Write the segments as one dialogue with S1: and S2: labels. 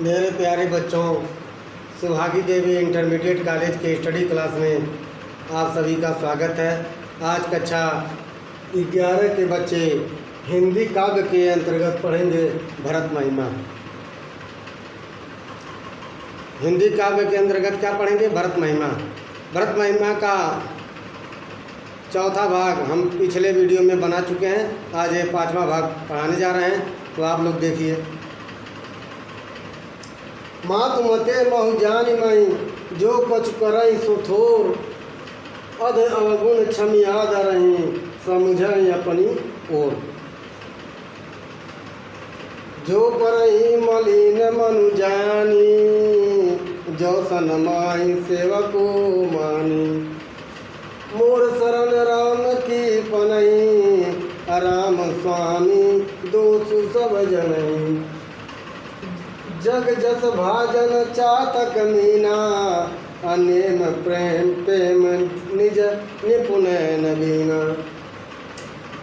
S1: मेरे प्यारे बच्चों, सुहागी देवी इंटरमीडिएट कॉलेज के स्टडी क्लास में आप सभी का स्वागत है। आज कक्षा 11 के बच्चे हिंदी काव्य के अंतर्गत पढ़ेंगे भरत महिमा। हिंदी काव्य के अंतर्गत क्या पढ़ेंगे? भरत महिमा। भरत महिमा का चौथा भाग हम पिछले वीडियो में बना चुके हैं। आज ये 5वां भाग पढ़ाने जा रहे हैं, तो आप लोग देखिए। मातु मते महु जानि मई, जो कछु करई सो थोर, अध अवगुण क्षमी आदरहि, समुझई अपनी ओर। जो परई मलिन मनु जानी, जो सन माहि सेवको मानी। मोर शरण राम की पनई, राम स्वामी दोषु सब जनई। जग जस भाजन चातक मीना, अनेम प्रेम प्रेम निज निपुण नवीना।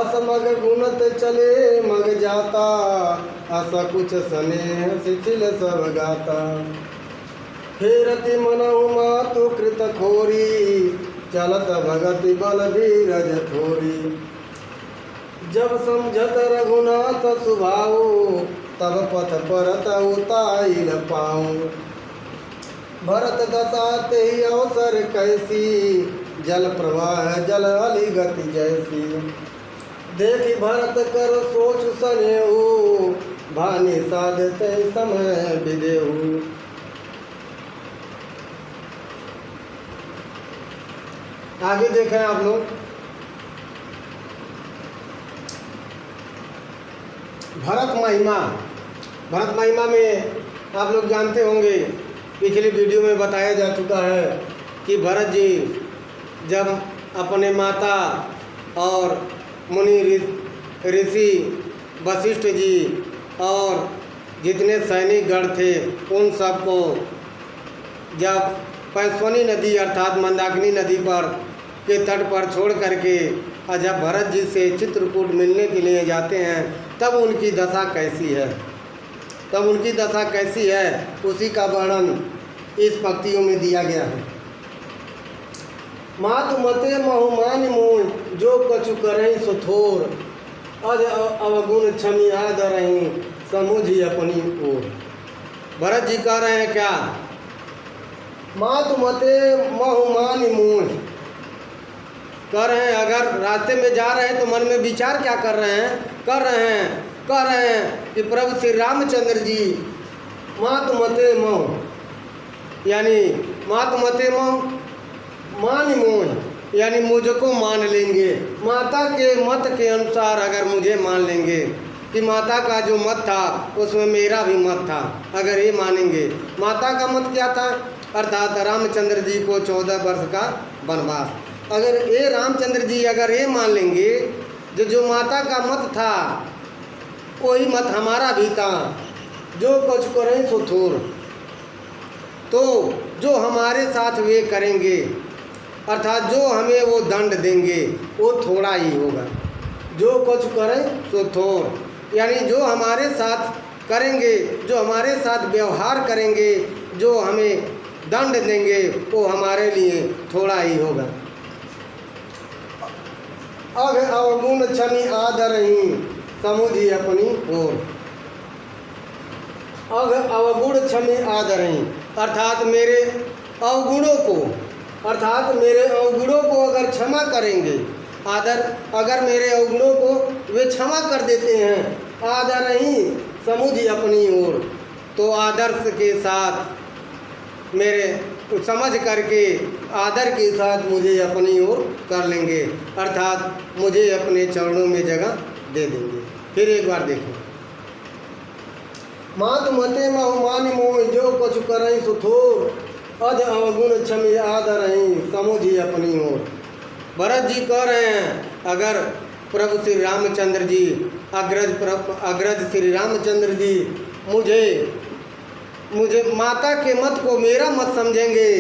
S1: असमग गुणत चले मग जाता, अस कुछ स्नेह शिथिल सब गाता। फेरति मनहु मातु कृत खोरी, चलत भगति बल धीरज थोरी। जब समझत रघुनाथ सुभाऊ, तब पथ परत उताइल पाऊँ। भरत दशा ते अवसर कैसी, जल प्रवाह जल अली गति जैसी। देखी भरत कर सोच सनेहु, भानि साधते समय विदेहु। आगे देखें आप लोग। भरत महिमा। भरत महिमा में आप लोग जानते होंगे, पिछली वीडियो में बताया जा चुका है कि भरत जी जब अपने माता और मुनि ऋषि वशिष्ठ जी और जितने सैनिक गण थे उन सबको जब पैस्वनी नदी अर्थात मंदाकिनी नदी पर के तट पर छोड़ करके और जब भरत जी से चित्रकूट मिलने के लिए जाते हैं, तब उनकी दशा कैसी है, तब उनकी दशा कैसी है, उसी का वर्णन इस पंक्तियों में दिया गया है। मातु मते महु मानि मोहि, जो कछु करहि सो थोर, अध अवगुण क्षमी आदरहि, समुझि अपनी ओर। भरत जी कह रहे हैं क्या? मातु मते महु मानि मोहि, कह रहे हैं अगर रास्ते में जा रहे हैं तो मन में विचार क्या कर रहे हैं? कह रहे हैं कि प्रभु श्री रामचंद्र जी मातु मते मोह, यानी मातु मते मोह मानि मोह, यानी मुझको मान लेंगे। माता के मत के अनुसार अगर मुझे मान लेंगे कि माता का जो मत था उसमें मेरा भी मत था, अगर ये मानेंगे। माता का मत क्या था? अर्थात रामचंद्र जी को 14 वर्ष का वनवास। अगर ये रामचंद्र जी अगर ये मान लेंगे जो माता का मत था वही मत हमारा भी था, जो कुछ करें सो थोर, तो जो हमारे साथ वे करेंगे अर्थात जो हमें वो दंड देंगे वो थोड़ा ही होगा। जो कुछ करें सो थोर, यानी जो हमारे साथ करेंगे, जो हमारे साथ व्यवहार करेंगे, जो हमें दंड देंगे वो हमारे लिए थोड़ा ही होगा। अघ अवगुण क्षमी आदरहि, समुझि अपनी ओर। अघ अवगुण क्षमी आदरहि, अर्थात मेरे अवगुणों को अगर क्षमा करेंगे, अगर मेरे अवगुणों को वे क्षमा कर देते हैं, आदरहि समुझि अपनी ओर, तो आदर्श के साथ मेरे समझ करके आदर के साथ मुझे अपनी ओर कर लेंगे, अर्थात मुझे अपने चरणों में जगह दे देंगे। फिर एक बार देखो। मातु मते महु मानि मोहि, जो कछु करहि सो थोर, अध अवगुण क्षमी आदरहि, समुझि अपनी ओर। भरत जी कह रहे हैं अगर प्रभु श्री रामचंद्र जी अग्रज श्री रामचंद्र जी मुझे माता के मत को मेरा मत समझेंगे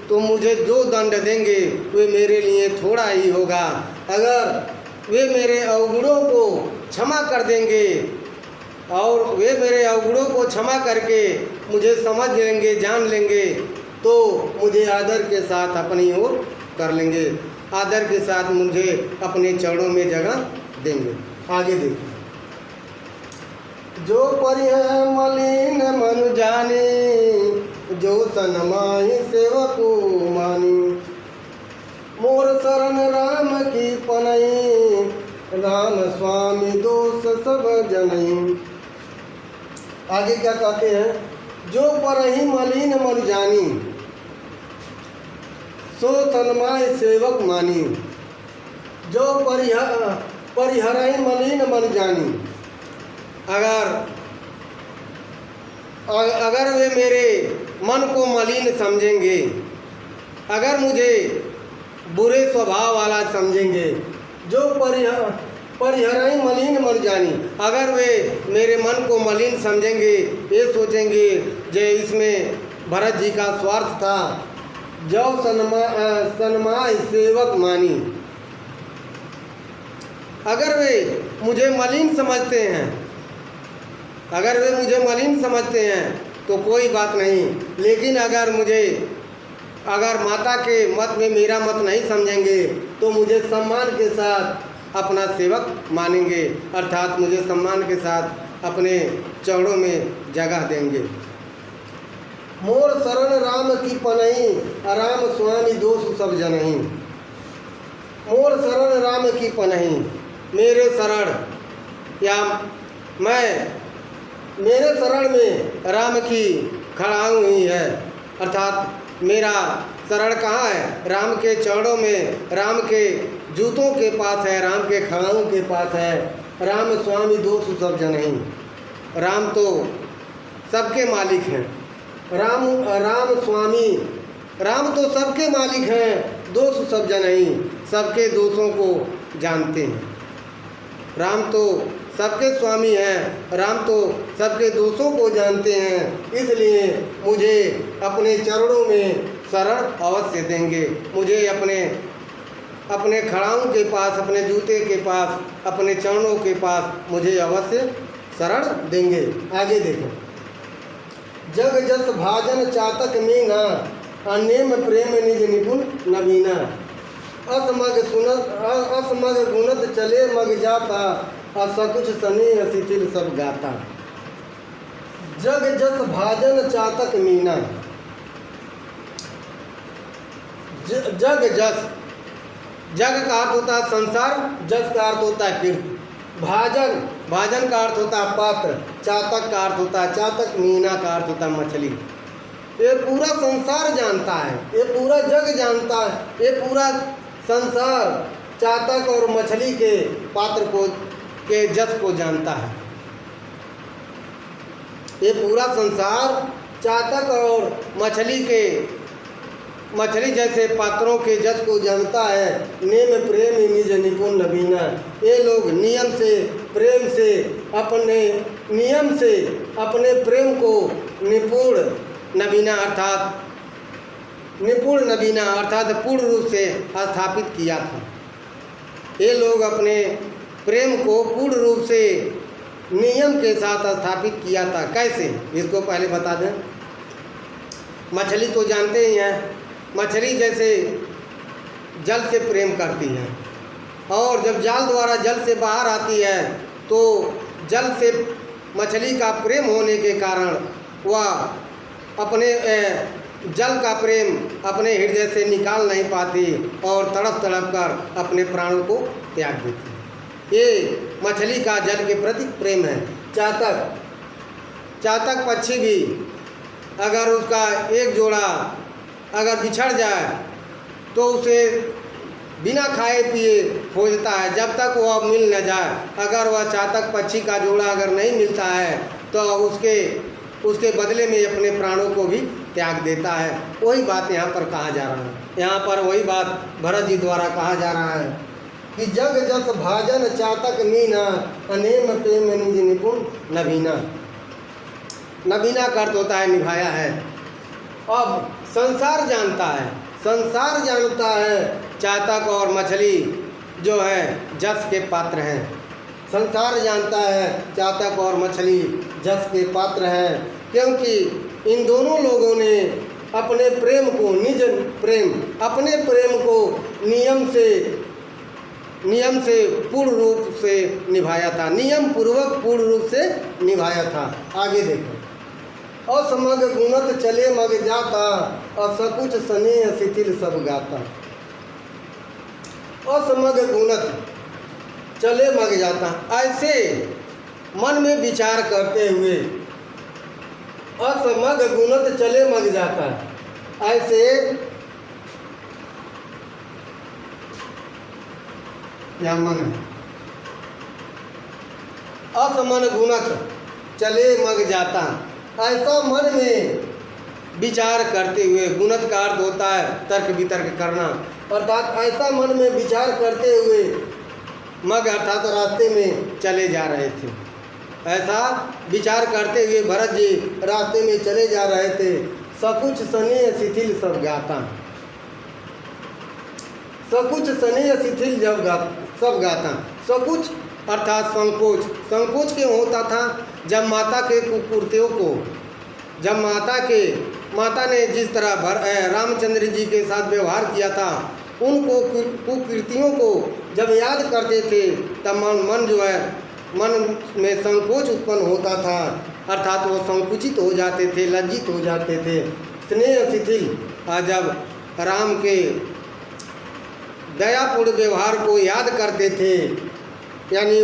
S1: तो मुझे जो दंड देंगे वे मेरे लिए थोड़ा ही होगा। अगर वे मेरे अवगुणों को क्षमा कर देंगे और वे मेरे अवगुणों को क्षमा करके मुझे समझ लेंगे, जान लेंगे, तो मुझे आदर के साथ अपनी ओर कर लेंगे, आदर के साथ मुझे अपने चरणों में जगह देंगे। आगे देखिए, जो परिह मलिन मन जाने, जो सनमाही सेवको मानी, मोर शरण राम की पनई, राम स्वामी दोष सब जनई। आगे क्या कहते हैं, जो परहि मलिन मन जानी, सो तन्माय सेवक मानी। जो परिहरहि मलिन मन जानी, अगर वे मेरे मन को मलिन समझेंगे, अगर मुझे बुरे स्वभाव वाला समझेंगे, जो परिहरहि मलिन मन जानी, अगर वे मेरे मन को मलिन समझेंगे, ये सोचेंगे जे इसमें भरत जी का स्वार्थ था, जो सन्माय सेवक मानी। अगर वे मुझे मलिन समझते हैं, अगर वे मुझे मलिन समझते हैं तो कोई बात नहीं, लेकिन अगर माता के मत में मेरा मत नहीं समझेंगे तो मुझे सम्मान के साथ अपना सेवक मानेंगे, अर्थात मुझे सम्मान के साथ अपने चरणों में जगह देंगे। मोर शरण राम की पनई, राम स्वामी दोष सब जनही। मोर शरण राम की पनई, मेरे शरण या मेरे शरण में राम की खड़ाऊ ही है, अर्थात मेरा शरण कहाँ है, राम के चरणों में, राम के जूतों के पास है, राम के खड़ाऊ के पास है। राम स्वामी दोष सब जनही, राम तो सबके मालिक हैं, राम स्वामी, राम तो सबके मालिक हैं, दोष सब जनही, सबके दोषों को जानते हैं। राम तो सबके स्वामी हैं, राम तो सबके दोषों को जानते हैं, इसलिए मुझे अपने चरणों में शरण अवश्य देंगे, मुझे अपने खड़ाऊ के पास, अपने जूते के पास, अपने चरणों के पास मुझे अवश्य शरण देंगे। आगे देखो, जग जस भाजन चातक मीना, अनेम प्रेम निज निपुण नवीना। असमग गुणत चले मग जाता, असकुच स्नेह शिथिल सब गाता। जग जस भाजन चातक मीना, जग जस, जग का अर्थ होता है संसार, जस का अर्थ होता है कीर्ति, भाजन का अर्थ होता है पात्र, चातक का अर्थ होता है चातक, मीना का अर्थ होता है मछली। ये पूरा संसार जानता है, ये पूरा जग जानता है, ये पूरा संसार चातक और मछली के पात्र को, के जस को जानता है। ये पूरा संसार चातक और मछली जैसे पात्रों के जस को जानता है। नेम प्रेम निज निपुण नवीना, ये लोग नियम से प्रेम से अपने प्रेम को निपुण नवीना अर्थात पूर्ण रूप से स्थापित किया था। ये लोग अपने प्रेम को पूर्ण रूप से नियम के साथ स्थापित किया था। कैसे, इसको पहले बता दें। मछली तो जानते ही हैं, मछली जैसे जल से प्रेम करती है, और जब जाल द्वारा जल से बाहर आती है तो जल से मछली का प्रेम होने के कारण वह अपने जल का प्रेम अपने हृदय से निकाल नहीं पाती और तड़प कर अपने प्राणों को त्याग देती। ये मछली का जल के प्रति प्रेम है। चातक पक्षी भी अगर उसका एक जोड़ा अगर बिछड़ जाए तो उसे बिना खाए पिए खोजता है जब तक वह मिल न जाए। अगर वह चातक पक्षी का जोड़ा अगर नहीं मिलता है तो उसके बदले में अपने प्राणों को भी त्याग देता है। वही बात यहाँ पर कहा जा रहा है, यहाँ पर वही बात भरत जी द्वारा कहा जा रहा है कि जग जस भाजन चातक मीना, अनेम प्रेम निज निपुण नवीना। नवीना का अर्थ होता है निभाया है। अब संसार जानता है चातक और मछली जो है जस के पात्र हैं। संसार जानता है चातक और मछली जस के पात्र हैं, क्योंकि इन दोनों लोगों ने अपने प्रेम को अपने प्रेम को नियम से पूर्ण रूप से निभाया था, नियम पूर्वक पूर्ण रूप से निभाया था। आगे देखो, असमग गुणत चले मग जाता, असकुच स्नेह शिथिल सब गाता। असमग गुणत चले मग जाता, ऐसे मन में विचार करते हुए, असमग गुणत चले मग जाता, ऐसे या मन है, असमन गुणत चले मग जाता, ऐसा मन में विचार करते हुए, गुणत का अर्थ होता है तर्क वितर्क करना, अर्थात ऐसा मन में विचार करते हुए मग अर्थात रास्ते में चले जा रहे थे। ऐसा विचार करते हुए भरत जी रास्ते में चले जा रहे थे। सकुच स्नेह शिथिल सब गाता, सकुच स्नेह शिथिल सब गाता। सकुच अर्थात संकोच, संकोच क्यों होता था? जब माता के कुकृत्यों को, जब माता ने जिस तरह रामचंद्र जी के साथ व्यवहार किया था, उनको कुकृतियों को जब याद करते थे तब मन जो है, मन में संकोच उत्पन्न होता था, अर्थात वो संकुचित हो जाते थे, लज्जित हो जाते थे। स्नेह शिथिल, जब राम के दयापूर्ण व्यवहार को याद करते थे, यानी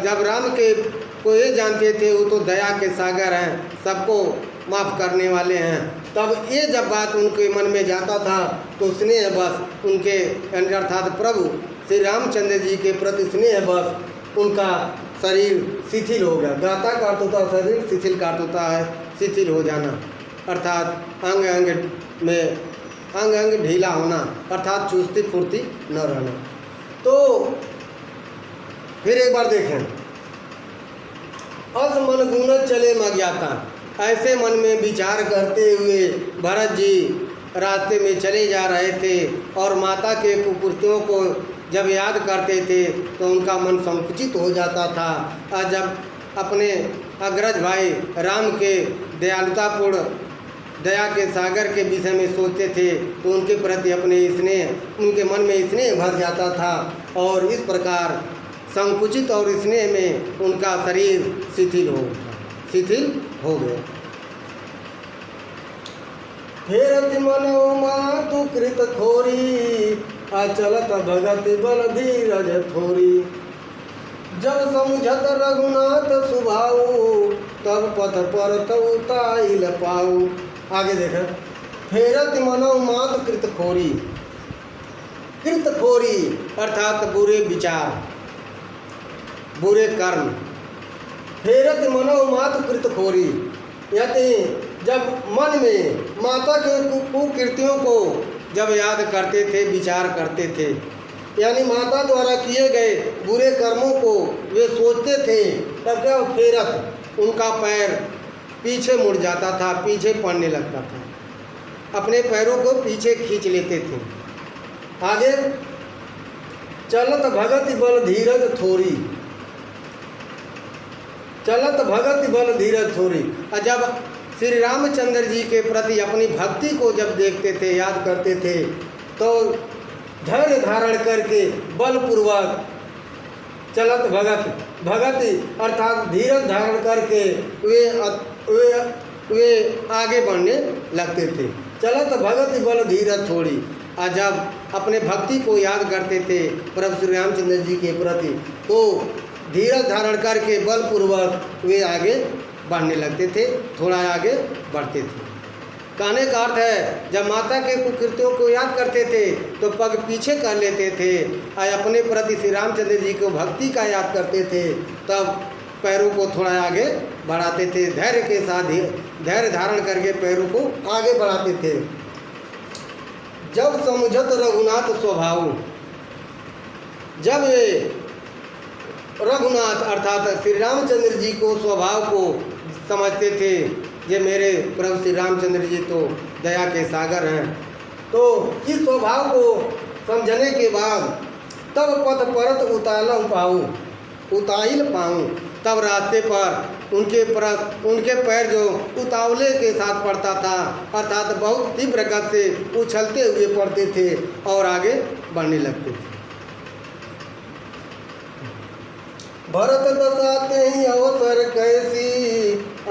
S1: जब राम के को ये जानते थे वो तो दया के सागर हैं, सबको माफ़ करने वाले हैं, तब ये जब बात उनके मन में जाता था तो स्नेह बस उनके अर्थात प्रभु श्री रामचंद्र जी के प्रति स्नेह बस उनका शरीर शिथिल हो गया। गाता का अर्थ होता है शरीर, शिथिल का अर्थ होता है शिथिल हो जाना, अर्थात अंग अंग ढीला होना, अर्थात चुस्ती फुर्ती न रहना। तो फिर एक बार देखें, असमन गुणत चले मग जाता, ऐसे मन में विचार करते हुए भरत जी रास्ते में चले जा रहे थे और माता के कुकृत्यों को जब याद करते थे तो उनका मन संकुचित हो जाता था। और जब अपने अग्रज भाई राम के दयालुतापूर्ण दया के सागर के विषय में सोचते थे तो उनके प्रति अपने स्नेह, उनके मन में स्नेह भर जाता था और इस प्रकार संकुचित और स्नेह में उनका शरीर शिथिल हो गया। फेरत मनो मातु कृत थोरी, अचलत भगत बल धीरज थोरी। जब समझत रघुनाथ सुभाऊ, तब पथ पर ताइल पाऊ। आगे देखें, फेरत मनो मातु कृत खोरी, कृत खोरी अर्थात बुरे विचार, बुरे कर्म। फेरत मनो मातु कृत खोरी, यानी जब मन में माता के कुकृत्यों को जब याद करते थे, विचार करते थे, यानी माता द्वारा किए गए बुरे कर्मों को वे सोचते थे, तब क्या फेरत उनका पैर पीछे मुड़ जाता था, पीछे पड़ने लगता था, अपने पैरों को पीछे खींच लेते थे। आगे, चलत भगत बल धीरज थोरी, चलत भगत बल धीरज थोरी। और जब श्री रामचंद्र जी के प्रति अपनी भक्ति को जब देखते थे, याद करते थे, तो धैर्य धारण करके बलपूर्वक चलत भगत अर्थात धीरज धारण करके वे आगे बढ़ने लगते थे। चलत भगत बल धीरज थोड़ी। और जब अपने भक्ति को याद करते थे प्रभु श्री रामचंद्र जी के प्रति, तो धीरज धारण करके बलपूर्वक वे आगे बढ़ने लगते थे, थोड़ा आगे बढ़ते थे। कहने का अर्थ है, जब माता के कुकृत्यों को याद करते थे तो पग पीछे कर लेते थे और अपने प्रति श्री रामचंद्र जी को भक्ति का याद करते थे, तब पैरों को थोड़ा आगे बढ़ाते थे, धैर्य के साथ धैर्य धारण करके पैरों को आगे बढ़ाते थे। जब समझत रघुनाथ स्वभाव, जब वे रघुनाथ अर्थात श्री रामचंद्र जी को स्वभाव को समझते थे, ये मेरे प्रभु श्री रामचंद्र जी तो दया के सागर हैं, तो इस स्वभाव को समझने के बाद तब पथ परत उताइल पाऊँ, तब रास्ते पर उनके पैर जो उतावले के साथ पड़ता था, अर्थात बहुत तीव्र गति से उछलते हुए पड़ते थे और आगे बढ़ने लगते थे। भरत दसाते ही अवसर कैसी,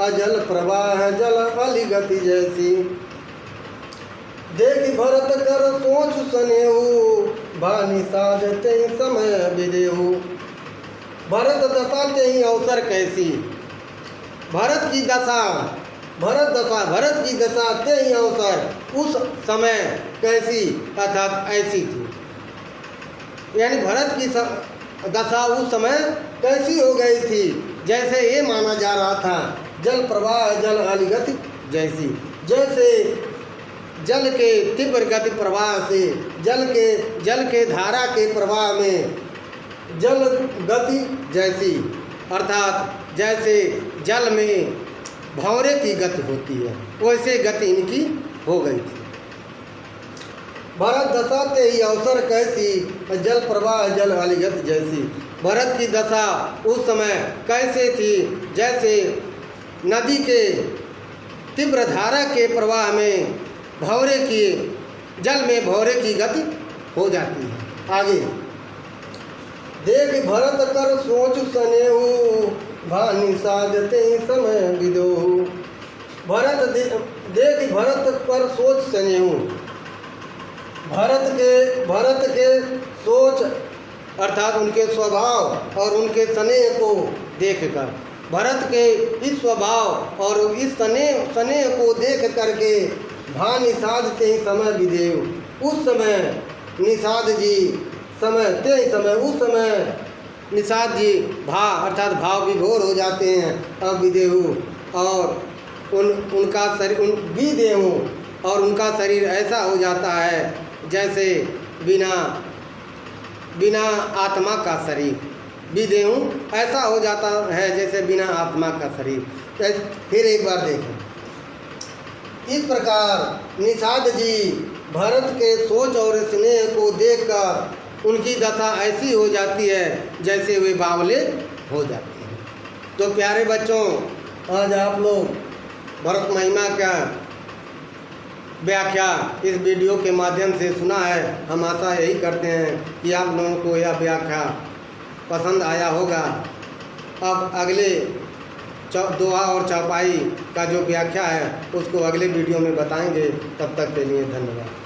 S1: अजल प्रवाह जल अली गति जैसी। देखी भरत कर सोच सनेहु, भानी साजते ही समय विदेहु। भरत दसाते ही अवसर कैसी, भरत की दशा ते ही अवसर उस समय कैसी, अर्थात ऐसी थी। यानी भरत की दशा उस समय कैसी हो गई थी, जैसे ये माना जा रहा था जल प्रवाह जल अली गति जैसी। जैसे जल के तीव्र गति प्रवाह से जल के धारा के प्रवाह में जल गति जैसी, अर्थात जैसे जल में भंवरे की गति होती है, वैसे गति इनकी हो गई थी। भरत दशा ते ही अवसर कैसी, जल प्रवाह जल अली गति जैसी। भरत की दशा उस समय कैसे थी, जैसे नदी के तीव्र धारा के प्रवाह में जल में भंवरे की गति हो जाती है। आगे देख भरत कर सोच सनेहु, भानी साजते ही समय विदोहु। देख भरत पर सोच सनेहु, भरत के सोच अर्थात उनके स्वभाव और उनके स्नेह को देखकर, भरत के इस स्वभाव और इस स्नेह को देख करके भा निषाद ते ही समय विदेहु। उस समय निषाद जी उस समय निषाद जी अर्थात भाव विभोर हो जाते हैं। अब विदेहु और उनका शरीर विदेहु और उनका शरीर ऐसा हो जाता है जैसे बिना आत्मा का शरीर। विदेहु ऐसा हो जाता है जैसे बिना आत्मा का शरीर। फिर एक बार देखें, इस प्रकार निषाद जी भरत के सोच और स्नेह को देखकर उनकी दशा ऐसी हो जाती है जैसे वे बावले हो जाते हैं। तो प्यारे बच्चों, आज आप लोग भरत महिमा का व्याख्या इस वीडियो के माध्यम से सुना है। हम आशा यही करते हैं कि आप लोगों को यह व्याख्या पसंद आया होगा। अब अगले दोहा और चौपाई का जो व्याख्या है उसको अगले वीडियो में बताएंगे। तब तक के लिए धन्यवाद।